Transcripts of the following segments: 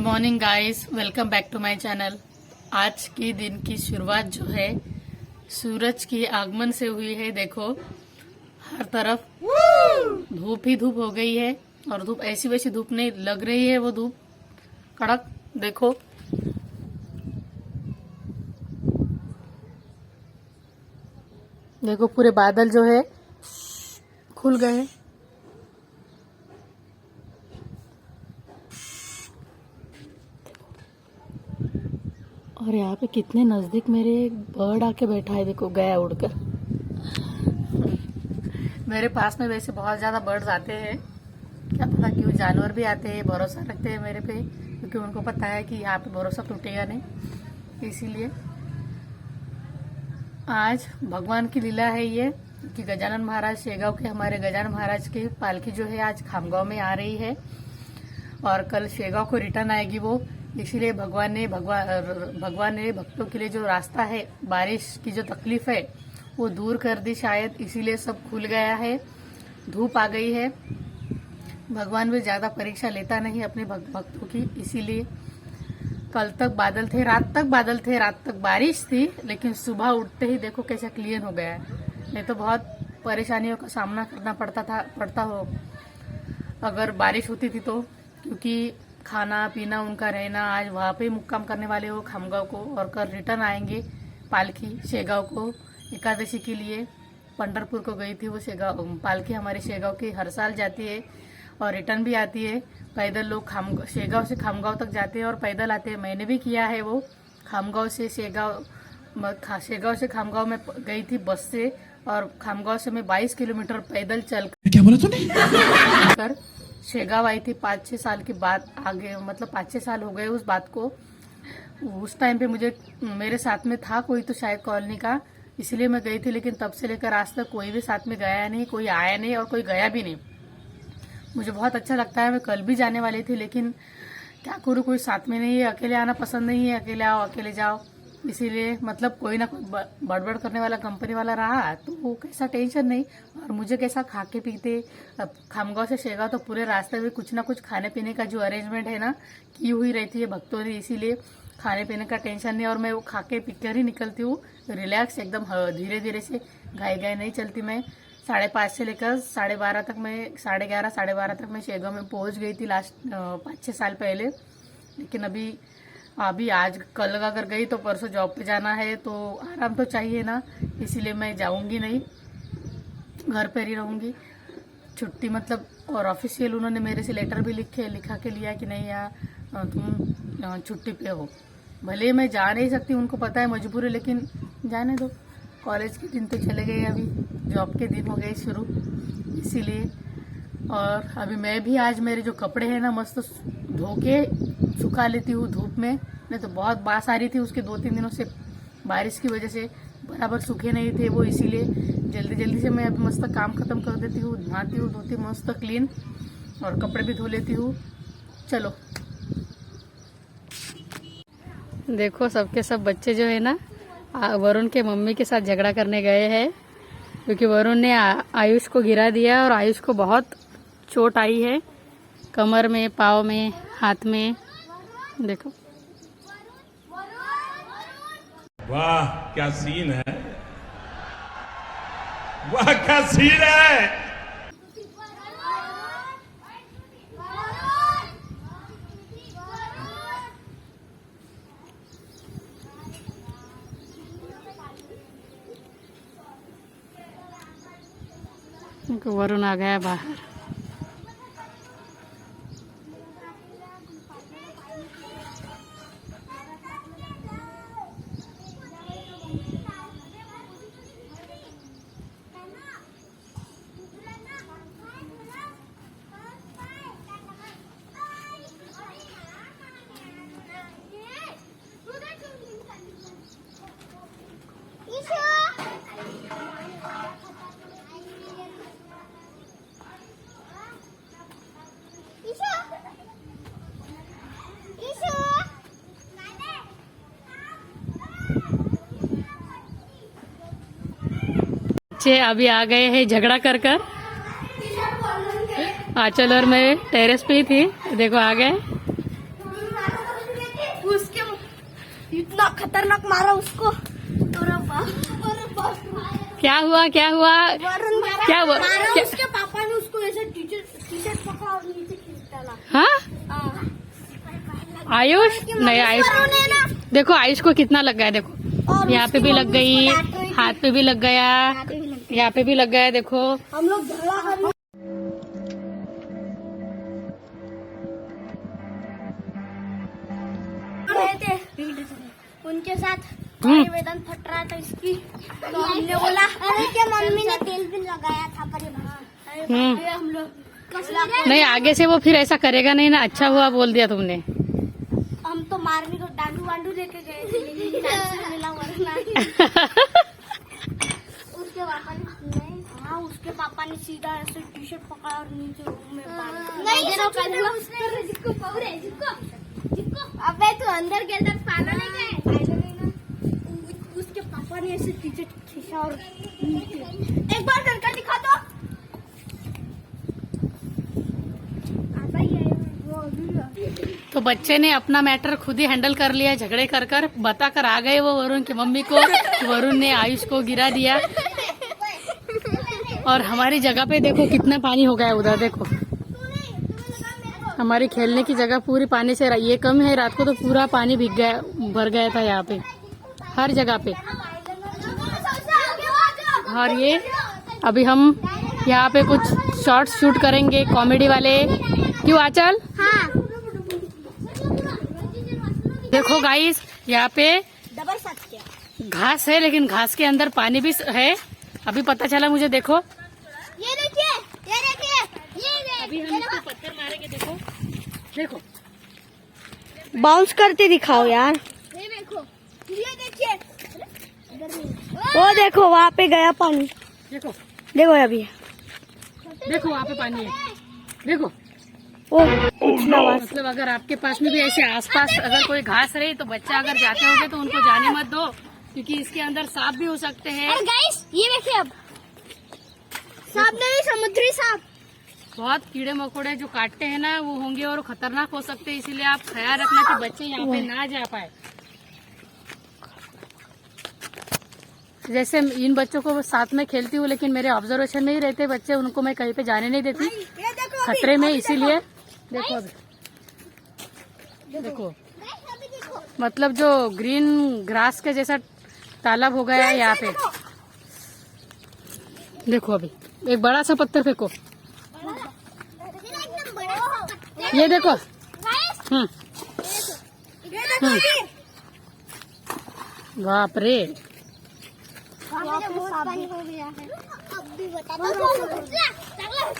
Morning guys, welcome back to my channel. आज की दिन की शुरुआत जो है सूरज की आगमन से हुई है। देखो हर तरफ धूप ही धूप हो गई है और धूप ऐसी वैसी धूप नहीं लग रही है, वो धूप कड़क। देखो देखो पूरे बादल जो है खुल गए हैं। और यहाँ पे कितने नजदीक मेरे बर्ड आके बैठा है, देखो गया उड़कर। मेरे पास में वैसे बहुत ज्यादा बर्ड्स आते हैं, क्या पता क्यों जानवर भी आते हैं, भरोसा रखते हैं मेरे पे, क्योंकि उनको पता है कि यहाँ पे भरोसा टूटेगा नहीं। इसीलिए आज भगवान की लीला है ये कि गजानन महाराज शेगांव के, हमारे गजानन महाराज की पालकी जो है आज खामगांव में आ रही है और कल शेगांव को रिटर्न आएगी वो। इसीलिए भगवान ने भक्तों के लिए जो रास्ता है, बारिश की जो तकलीफ है वो दूर कर दी शायद, इसीलिए सब खुल गया है, धूप आ गई है। भगवान भी ज्यादा परीक्षा लेता नहीं अपने भक्तों की, इसीलिए कल तक बादल थे, रात तक बारिश थी, लेकिन सुबह उठते ही देखो कैसा क्लियर हो गया है। नहीं तो बहुत परेशानियों का सामना करना पड़ता हो अगर बारिश होती थी तो, क्योंकि खाना पीना उनका रहना, आज वहाँ पे मुक्काम करने वाले हो खामगांव को, और कल रिटर्न आएंगे पालकी शेगांव को एकादशी के लिए। पंढरपुर को गई थी वो शेगांव पालकी, हमारे शेगांव की हर साल जाती है और रिटर्न भी आती है। पैदल लोग शेगांव से खामगांव तक जाते हैं और पैदल आते हैं। मैंने भी किया है वो, खामगांव से खामगांव में गई थी बस से, और खामगांव से मैं 22 किलोमीटर पैदल चल क्या बोला तूने? कर शेगांव आई थी। 5-6 साल की बात, आगे मतलब 5-6 साल हो गए उस बात को। उस टाइम पे मेरे साथ में था कोई तो शायद कॉलोनी का, इसलिए मैं गई थी, लेकिन तब से लेकर आज तक कोई भी साथ में गया नहीं, कोई आया नहीं और कोई गया भी नहीं। मुझे बहुत अच्छा लगता है, मैं कल भी जाने वाली थी, लेकिन क्या करूँ, कोई साथ में नहीं है, अकेले आना पसंद नहीं है, अकेले आओ अकेले जाओ। इसीलिए मतलब कोई ना कोई बड़बड़ करने वाला कंपनी वाला रहा तो वो कैसा टेंशन नहीं, और मुझे कैसा खा के पीते। अब खामगांव से शेगांव तो पूरे रास्ते में कुछ ना कुछ खाने पीने का जो अरेंजमेंट है ना की हुई रहती है भक्तों ने, इसीलिए खाने पीने का टेंशन नहीं, और मैं वो खा के पीकर ही निकलती हूँ रिलैक्स एकदम, धीरे धीरे से, घाई नहीं चलती मैं। 5:30 से लेकर 12:30 तक मैं 11:30 12:30 तक मैं शेगांव में पहुंच गई थी लास्ट 5-6 साल पहले। लेकिन अभी आज कल अगर गई तो परसों जॉब पे जाना है, तो आराम तो चाहिए ना, इसीलिए मैं जाऊंगी नहीं, घर पर ही रहूंगी। छुट्टी मतलब, और ऑफिशियल उन्होंने मेरे से लेटर भी लिखा के लिया कि नहीं यार तुम छुट्टी पे हो। भले मैं जा नहीं सकती, उनको पता है मजबूरी, लेकिन जाने दो, कॉलेज के दिन तो चले गए, अभी जॉब के दिन हो गए शुरू, इसीलिए। और अभी मैं भी आज मेरे जो कपड़े हैं ना मस्त धो के सुखा लेती हूँ धूप में, नहीं तो बहुत बास आ रही थी उसके 2-3 दिनों से, बारिश की वजह से बराबर सूखे नहीं थे वो, इसीलिए जल्दी से मैं अभी मस्त काम खत्म कर देती हूँ, नहाती हूँ, धोती मस्त क्लीन, और कपड़े भी धो लेती हूँ। चलो देखो सबके सब बच्चे जो है ना वरुण के मम्मी के साथ झगड़ा करने गए हैं, क्योंकि वरुण ने आयुष को गिरा दिया और आयुष को बहुत चोट आई है, कमर में, पाँव में, हाथ में। देखो वाह क्या सीन है, वाह क्या सीन है। वरुण आ गया बाहर। बच्चे अभी आ गए हैं झगड़ा कर आंचल और मैं टेरेस पे ही थी, देखो आ गए। इतना खतरनाक मारा उसको। अरे बाप। क्या हुआ क्या हुआ? वरुण मारा, क्या हुआ? मारा क्या? उसके पापा ने उसको ऐसे टी शर्ट पकड़ा और नीचे खींच डाला। हाँ आयुष नहीं आयुष वरुण है ना, देखो आयुष को कितना लग गया है, देखो और यहाँ पे उसकी भी लग मम्मी गई, उसको डांट रही थी। हाथ पे भी लग गया, पे भी लग यहाँ पे भी लग गया, देखो। हम लोग झगड़ा कर रहे थे उनके साथ। वेदन फट रहा था इसकी, तो हमने बोला अरे क्या मम्मी ने तेल भी लगाया था पर हम लोग नहीं आगे से वो फिर ऐसा करेगा नहीं ना, अच्छा हुआ बोल दिया तुमने। हम तो मारने को डांडू वांडू लेके गए थे, लेकिन चांस नहीं मिला वरना उसके पापा ने हाँ उसके पापा ने सीधा ऐसे टी शर्ट पकड़ा और नीचे रूम में अबे तू अंदर के अंदर पाला नहीं गए, उसके पापा ने ऐसे टी शर्ट खींचा और नीचे एक बार करके दिखा दो। तो बच्चे ने अपना मैटर खुद ही हैंडल कर लिया, झगड़े कर कर बता कर आ गए वो वरुण की मम्मी को। वरुण ने आयुष को गिरा दिया और हमारी जगह पे देखो कितना पानी हो गया है उधर, देखो हमारी खेलने की जगह पूरी पानी से, ये कम है, रात को तो पूरा पानी भीग गया, भर गया था यहाँ पे हर जगह पे। और ये अभी हम यहाँ पे कुछ शॉर्ट्स शूट करेंगे कॉमेडी वाले, क्यों आंचल? हाँ देखो गाइस यहाँ पे डबल साथ किया। घास है लेकिन घास के अंदर पानी भी है, अभी पता चला मुझे। देखो ये देखिए, ये देखिए, ये अभी हम इसको पत्थर मारेंगे, देखो देखो बाउंस करते दिखाओ यार। ये देखो, ये देखिए, वो देखो वहाँ पे गया पानी, देखो देखो अभी देखो वहाँ पे पानी है, देखो। वो पिछला बार मतलब अगर आपके पास में भी ऐसे आसपास अगर कोई घास रही तो बच्चा अगर जाते होंगे तो उनको जाने मत दो, क्योंकि इसके अंदर सांप भी हो सकते हैं। अरे गाइस ये देखिए, अब सांप नहीं समुद्री सांप। बहुत कीड़े मकोड़े जो काटते हैं ना वो होंगे और खतरनाक हो सकते हैं, इसीलिए आप ख्याल रखना कि बच्चे यहाँ पे ना जा पाए। जैसे इन बच्चों को साथ में खेलती हूँ लेकिन मेरे ऑब्जर्वेशन में ही रहते बच्चे, उनको मैं कहीं पे जाने नहीं देती ये देखो खतरे में, इसीलिए देखो अभी देखो अभी देखो, मतलब जो ग्रीन ग्रास के जैसा तालाब हो गया है यहाँ पे। देखो अभी एक बड़ा सा पत्थर फेंको, एकदम बड़ा। ये देखो। ये देखो अभी। बाप रे, वहाँ पे बहुत पानी हो गया है। अब भी बता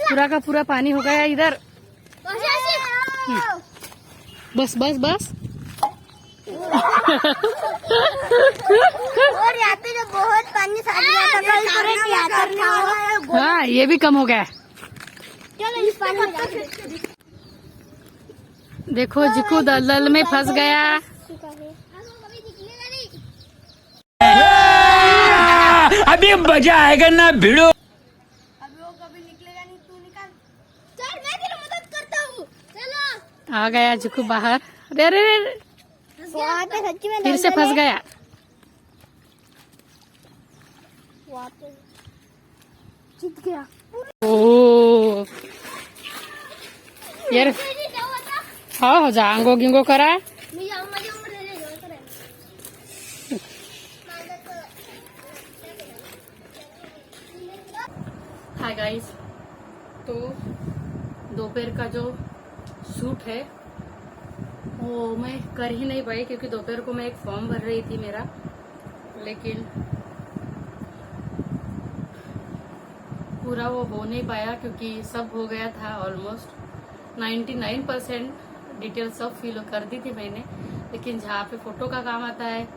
पूरा का पूरा पानी हो गया इधर। बस बस बस और यहाँ पे जो बहुत पानी था, हाँ ये भी कम हो गया है। चलो इस पानी में देखो जिकू दलदल में फंस गया। अभी मजा आएगा ना भिड़ो। अभी वो कभी निकलेगा नहीं, तू निकाल। चल मैं तेरी मदद करता हूँ, चलो। आ गया जिकू बाहर। अरे अरे अरे, वहाँ पे सच्ची में फिर से फंस गया। वहाँ पे जीत गया। ओ यार हाँ हो जांगो गिंगो करा। हाय गाइस, तो दोपहर का जो शूट है वो मैं कर ही नहीं पाई, क्योंकि दोपहर को मैं एक फॉर्म भर रही थी मेरा, लेकिन पूरा वो हो नहीं पाया क्योंकि सब हो गया था ऑलमोस्ट 99% डिटेल सब फिल कर दी थी मैंने। लेकिन जहाँ पे फोटो का काम आता है,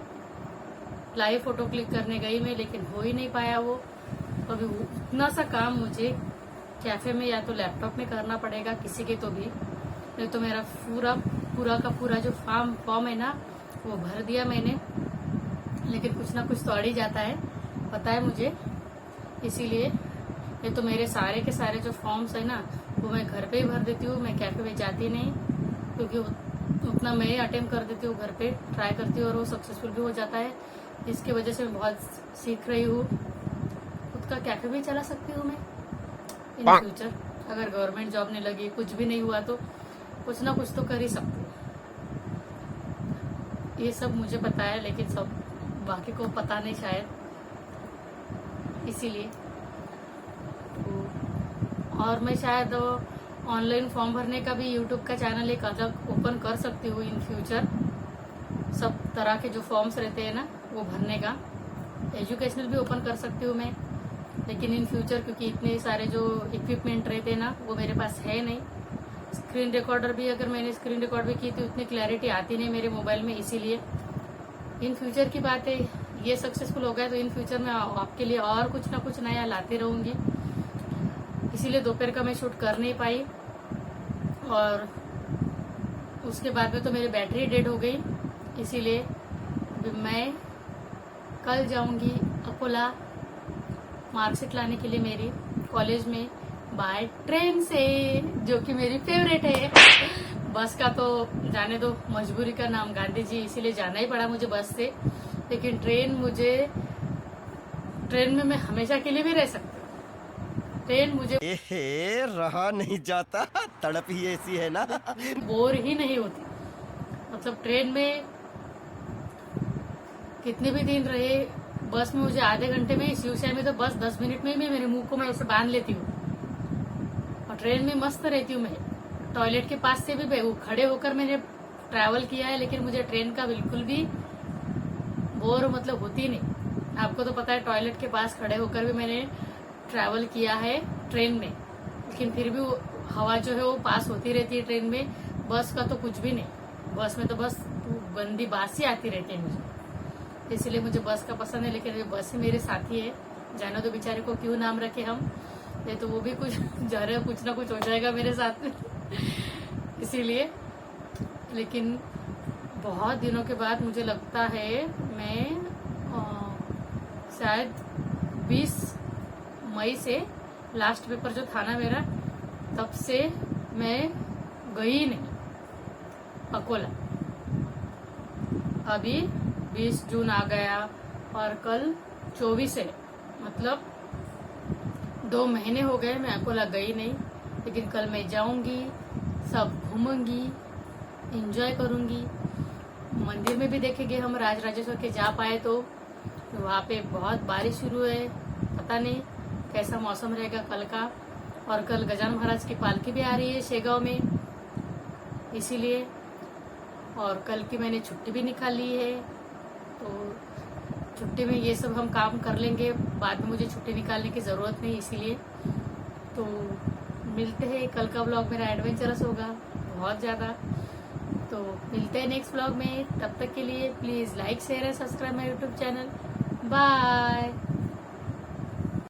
लाइव फोटो क्लिक करने गई मैं, लेकिन हो ही नहीं पाया वो। तो अभी उतना सा काम मुझे कैफे में या तो लैपटॉप में करना पड़ेगा किसी के तो भी, नहीं तो मेरा पूरा का पूरा जो फॉर्म है ना वो भर दिया मैंने, लेकिन कुछ ना कुछ तो अड़ ही जाता है, पता है मुझे। इसीलिए ये तो मेरे सारे के सारे जो फॉर्म्स है ना वो मैं घर पे ही भर देती हूँ, मैं कैफे में जाती नहीं, क्योंकि उतना मैं अटेम्प्ट कर देती हूँ, घर पे ट्राई करती हूँ और वो सक्सेसफुल भी हो जाता है। इसकी वजह से मैं बहुत सीख रही हूँ। खुद का कैफे भी चला सकती हूँ मैं इन फ्यूचर। अगर गवर्नमेंट जॉब नहीं लगी, कुछ भी नहीं हुआ तो कुछ ना कुछ तो कर ही सकती हूँ। ये सब मुझे पता है, लेकिन सब बाकी को पता नहीं शायद, इसीलिए। और मैं शायद ऑनलाइन फॉर्म भरने का भी यूट्यूब का चैनल एक अलग ओपन कर सकती हूँ इन फ्यूचर। सब तरह के जो फॉर्म्स रहते हैं ना वो भरने का एजुकेशनल भी ओपन कर सकती हूँ मैं, लेकिन इन फ्यूचर क्योंकि इतने सारे जो इक्विपमेंट रहते हैं ना वो मेरे पास है नहीं। स्क्रीन रिकॉर्डर भी अगर मैंने स्क्रीन रिकॉर्ड भी की तो उतनी क्लैरिटी आती नहीं मेरे मोबाइल में, इसीलिए इन फ्यूचर की बात है। ये सक्सेसफुल हो गया तो इन फ्यूचर में आपके लिए और कुछ ना कुछ नया लाती रहूंगी। इसीलिए दोपहर का मैं शूट कर नहीं पाई और उसके बाद में तो मेरी बैटरी डेड हो गई, इसीलिए मैं कल जाऊंगी अकोला मार्कशीट लाने के लिए मेरी कॉलेज में बाय ट्रेन से, जो कि मेरी फेवरेट है। बस का तो जाने दो, मजबूरी का नाम गांधी जी, इसीलिए जाना ही पड़ा मुझे बस से। लेकिन ट्रेन में मैं हमेशा के लिए भी रह सकती हूँ। ट्रेन मुझे रहा नहीं जाता, तड़प ही ऐसी है ना। बोर ही नहीं होती। मतलब ट्रेन में कितने भी दिन रहे, बस में मुझे आधे घंटे में, शिवशाही में तो बस 10 मिनट में ही मेरे मुंह को मैं ऐसे बांध लेती हूँ। और ट्रेन में मस्त रहती हूँ मैं। टॉयलेट के पास से भी खड़े होकर मैंने ट्रैवल किया है, लेकिन मुझे ट्रेन का बिल्कुल भी बोर मतलब होती नहीं। आपको तो पता है टॉयलेट के पास खड़े होकर भी मैंने ट्रैवल किया है ट्रेन में, लेकिन फिर भी हवा जो है वो पास होती रहती है ट्रेन में। बस का तो कुछ भी नहीं, बस में तो बस गंदी बासी आती रहती है मुझे, इसलिए मुझे बस का पसंद है। लेकिन बस ही मेरे साथी है, जाने तो बेचारे को क्यों नाम रखे हम, ये तो वो भी कुछ जा रहे कुछ ना कुछ हो जाएगा मेरे साथ में इसीलिए। लेकिन बहुत दिनों के बाद मुझे लगता है मैं शायद 20 मई से लास्ट पेपर जो था ना मेरा, तब से मैं गई नहीं अकोला। अभी 20 जून आ गया और कल 24 है, मतलब 2 महीने हो गए मैं अकोला गई नहीं। लेकिन कल मैं जाऊंगी, सब घूमूंगी, एंजॉय करूंगी। मंदिर में भी देखेंगे हम राजराजेश्वर के जा पाए तो वहाँ पे बहुत बारिश शुरू है, पता नहीं कैसा मौसम रहेगा कल का। और कल गजानन महाराज की पालकी भी आ रही है शेगांव में, इसीलिए। और कल की मैंने छुट्टी भी निकाली है, तो छुट्टी में ये सब हम काम कर लेंगे, बाद में मुझे छुट्टी निकालने की ज़रूरत नहीं, इसीलिए। तो मिलते हैं, कल का व्लॉग मेरा एडवेंचरस होगा बहुत ज़्यादा। तो मिलते हैं नेक्स्ट व्लॉग में, तब तक के लिए please like share and subscribe my YouTube channel. Bye.